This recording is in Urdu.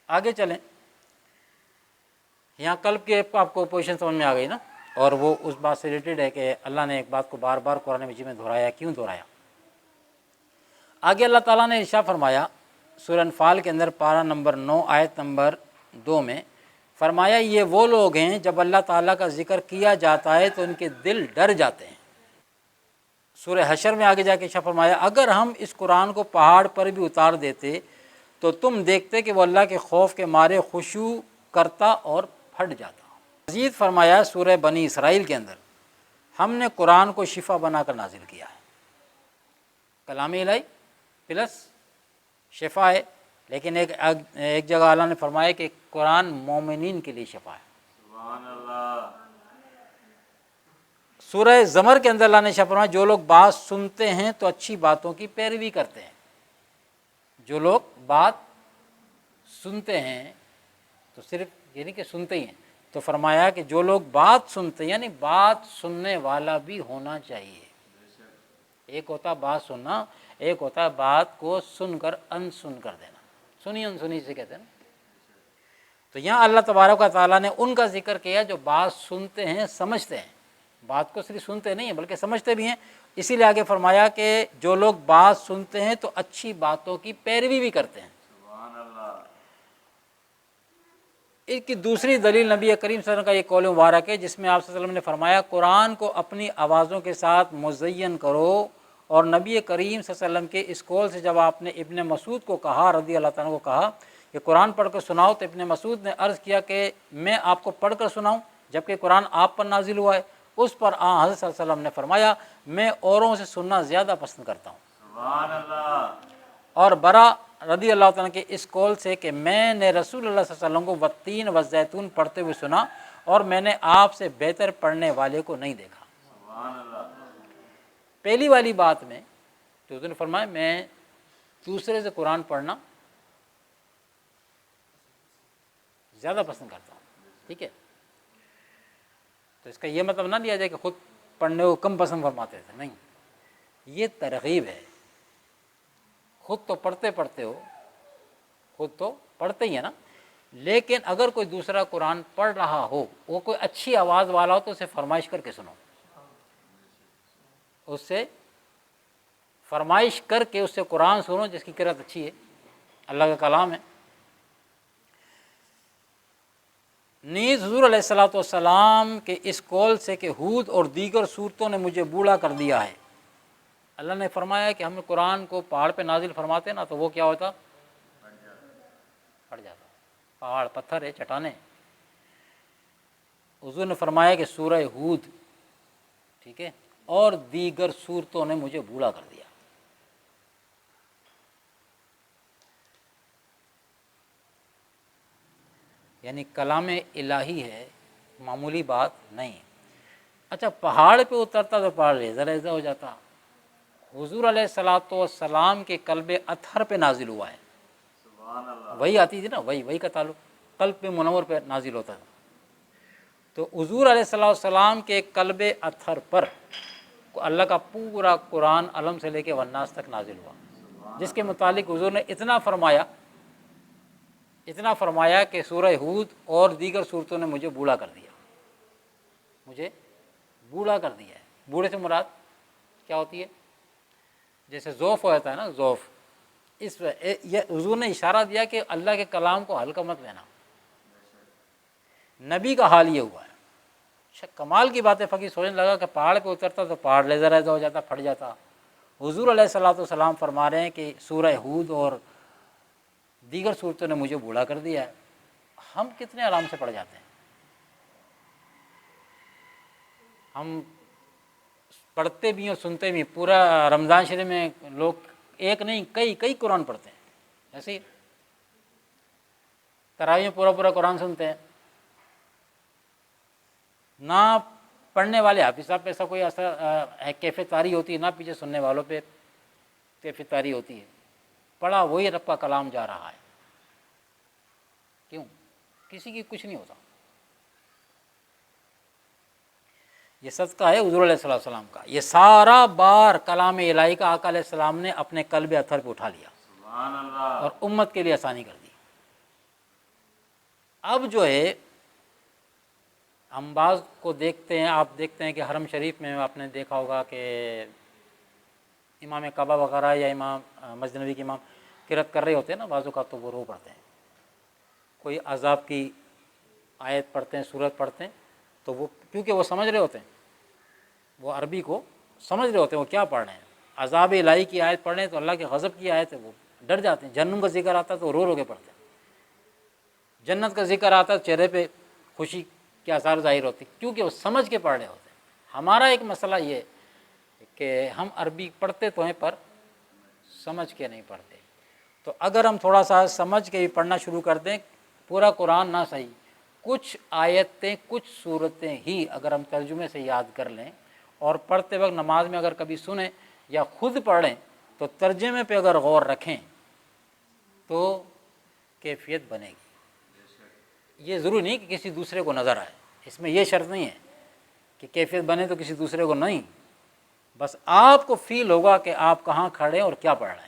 آگے چلیں، یہاں قلب کی آپ کو پوزیشن سمجھ میں آ گئی نا، اور وہ اس بات سے ریلیٹڈ ہے کہ اللہ نے ایک بات کو بار بار قرآن مجید میں دہرایا، کیوں دہرایا؟ آگے اللہ تعالیٰ نے ارشاد فرمایا سورہ انفال کے اندر پارہ نمبر 9 آیت نمبر 2 میں فرمایا، یہ وہ لوگ ہیں جب اللہ تعالیٰ کا ذکر کیا جاتا ہے تو ان کے دل ڈر جاتے ہیں۔ سورہ حشر میں آگے جا کے ارشاد فرمایا، اگر ہم اس قرآن کو پہاڑ پر بھی اتار دیتے تو تم دیکھتے کہ وہ اللہ کے خوف کے مارے خشوع کرتا اور پھٹ جاتا۔ مزید فرمایا سورہ بنی اسرائیل کے اندر، ہم نے قرآن کو شفا بنا کر نازل کیا ہے۔ کلام الہی پلس شفا ہے، لیکن ایک جگہ اللہ نے فرمایا کہ قرآن مومنین کے لیے شفا ہے۔ سبحان اللہ۔ سورہ زمر کے اندر اللہ نے فرمایا، جو لوگ بات سنتے ہیں تو اچھی باتوں کی پیروی کرتے ہیں۔ جو لوگ بات سنتے ہیں تو صرف یعنی کہ سنتے ہی ہیں، تو فرمایا کہ جو لوگ بات سنتے ہیں یعنی بات سننے والا بھی ہونا چاہیے۔ ایک ہوتا بات سننا، ایک ہوتا ہے بات کو سن کر انسن کر دینا، سنی انسنی سے کہتے ہیں نا۔ تو یہاں اللہ تبارک و تعالیٰ نے ان کا ذکر کیا جو بات سنتے ہیں، سمجھتے ہیں، بات کو صرف سنتے نہیں ہیں بلکہ سمجھتے بھی ہیں۔ اسی لیے آگے فرمایا کہ جو لوگ بات سنتے ہیں تو اچھی باتوں کی پیروی بھی کرتے ہیں۔ سبحان اللہ۔ اس کی دوسری دلیل نبی کریم صلی اللہ علیہ وسلم کا یہ قول مبارک ہے، جس میں آپ صلی اللہ علیہ وسلم نے فرمایا، قرآن کو اپنی آوازوں کے ساتھ مزین کرو۔ اور نبی کریم صلی اللہ علیہ وسلم کے اس قول سے جب آپ نے ابن مسعود کو کہا رضی اللہ تعالیٰ کو کہا کہ قرآن پڑھ کر سناؤ، تو ابن مسعود نے عرض کیا کہ میں آپ کو پڑھ کر سناؤں جبکہ قرآن آپ پر نازل ہوا ہے؟ اس پر حضرت صلی اللہ علیہ وسلم نے فرمایا، میں اوروں سے سننا زیادہ پسند کرتا ہوں۔ سبحان اللہ۔ اور برا رضی اللہ تعالیٰ کے اس قول سے کہ میں نے رسول اللہ صلی اللہ علیہ وسلم کو والتین والزیتون پڑھتے ہوئے سنا اور میں نے آپ سے بہتر پڑھنے والے کو نہیں دیکھا۔ سبحان اللہ۔ پہلی والی بات میں تو حضور نے فرمایا میں دوسرے سے قرآن پڑھنا زیادہ پسند کرتا ہوں، ٹھیک ہے؟ تو اس کا یہ مطلب نہ لیا جائے کہ خود پڑھنے کو کم پسند فرماتے تھے، نہیں، یہ ترغیب ہے۔ خود تو پڑھتے ہو، خود تو پڑھتے ہی ہیں نا، لیکن اگر کوئی دوسرا قرآن پڑھ رہا ہو، وہ کوئی اچھی آواز والا ہو تو اسے فرمائش کر کے سنو، اس سے فرمائش کر کے اس سے قرآن سنو جس کی قرأت اچھی ہے، اللہ کا کلام ہے۔ نیز حضور علیہ الصلوۃ والسلام کے اس قول سے کہ ہود اور دیگر صورتوں نے مجھے بوڑھا کر دیا ہے، اللہ نے فرمایا کہ ہم قرآن کو پہاڑ پہ نازل فرماتے نا تو وہ کیا ہوتا؟ پڑ جاتا۔ پہاڑ پتھر ہے، چٹانیں۔ حضور نے فرمایا کہ سورہ ہود، ٹھیک ہے، اور دیگر صورتوں نے مجھے بوڑھا کر دیا۔ یعنی کلام الہی ہے، معمولی بات نہیں۔ اچھا، پہاڑ پہ اترتا تو پہاڑ ریزہ ریزہ ہو جاتا۔ حضور علیہ الصلوۃ والسلام کے قلب اطہر پہ نازل ہوا ہے، سبحان اللہ۔ وہی آتی تھی نا، وہی کا تعلق قلب منور پہ نازل ہوتا تھا۔ تو حضور علیہ الصلوۃ والسلام کے قلب اطہر پر اللہ کا پورا قرآن علم سے لے کے والناس تک نازل ہوا، جس کے متعلق حضور نے اتنا فرمایا کہ سورہ ہود اور دیگر صورتوں نے مجھے بوڑھا کر دیا، مجھے بوڑھا کر دیا ہے۔ بوڑھے سے مراد کیا ہوتی ہے؟ جیسے ذوف ہو جاتا ہے نا، ذوف، اس یہ حضور نے اشارہ دیا کہ اللہ کے کلام کو ہلکا مت لینا۔ نبی کا حال یہ ہوا ہے۔ کمال کی بات ہے، فقیر سوچنے لگا کہ پہاڑ پہ اترتا تو پہاڑ ریزہ ریزہ ہو جاتا، پھٹ جاتا۔ حضور علیہ الصلوۃ والسلام فرما رہے ہیں کہ سورہ ہود اور دیگر صورتوں نے مجھے بوڑھا کر دیا ہے۔ ہم کتنے آرام سے پڑھ جاتے ہیں، ہم پڑھتے بھی ہیں اور سنتے بھی ہیں۔ پورا رمضان شریف میں لوگ ایک نہیں کئی قرآن پڑھتے ہیں، ایسے ہی تراویح میں پورا قرآن سنتے ہیں۔ نہ پڑھنے والے حافظ صاحب پہ ایسا کوئی اثر کیفیت طاری ہوتی ہے، نہ پیچھے سننے والوں پہ کیفیت طاری ہوتی ہے۔ پڑھا وہی رب کا کلام جا رہا ہے۔ کیوں؟ کسی کی کچھ نہیں ہوتا۔ یہ صدقہ ہے حضور علیہ السلام کا۔ یہ سارا بار کلام الہی کا آقا علیہ السلام نے اپنے قلب اطہر پہ اٹھا لیا سبحان اللہ۔ اور امت کے لیے آسانی کر دی۔ اب جو ہے ہم بعض کو دیکھتے ہیں، آپ دیکھتے ہیں کہ حرم شریف میں آپ نے دیکھا ہوگا کہ امام کعبہ وغیرہ یا امام مسجد نبوی کے امام قرأت کر رہے ہوتے ہیں نا، بعض اوقات تو وہ رو پڑھتے ہیں، کوئی عذاب کی آیت پڑھتے ہیں، سورت پڑھتے ہیں، تو وہ کیونکہ وہ سمجھ رہے ہوتے ہیں، وہ عربی کو سمجھ رہے ہوتے ہیں وہ کیا پڑھ رہے ہیں۔ عذاب الہی کی آیت پڑھ رہے ہیں تو اللہ کے غضب کی آیت ہے، وہ ڈر جاتے ہیں۔ جہنم کا ذکر آتا ہے تو رو رو کے پڑھتے ہیں، جنت کا ذکر آتا ہے چہرے پہ خوشی کے آثار ظاہر ہوتے ہیں، کیونکہ وہ سمجھ کے پڑھ رہے ہوتے ہیں۔ ہمارا ایک مسئلہ یہ ہے کہ ہم عربی پڑھتے تو ہیں پر سمجھ کے نہیں پڑھتے۔ تو اگر ہم تھوڑا سا سمجھ کے بھی پڑھنا شروع کر دیں، پورا قرآن نہ صحیح، کچھ آیتیں کچھ صورتیں ہی اگر ہم ترجمے سے یاد کر لیں اور پڑھتے وقت نماز میں اگر کبھی سنیں یا خود پڑھیں تو ترجمے پہ اگر غور رکھیں تو کیفیت بنے گی۔ یہ ضروری نہیں کہ کسی دوسرے کو نظر آئے، اس میں یہ شرط نہیں ہے کہ کیفیت بنے تو کسی دوسرے کو نہیں، بس آپ کو فیل ہوگا کہ آپ کہاں کھڑے ہیں اور کیا پڑھ رہے ہیں۔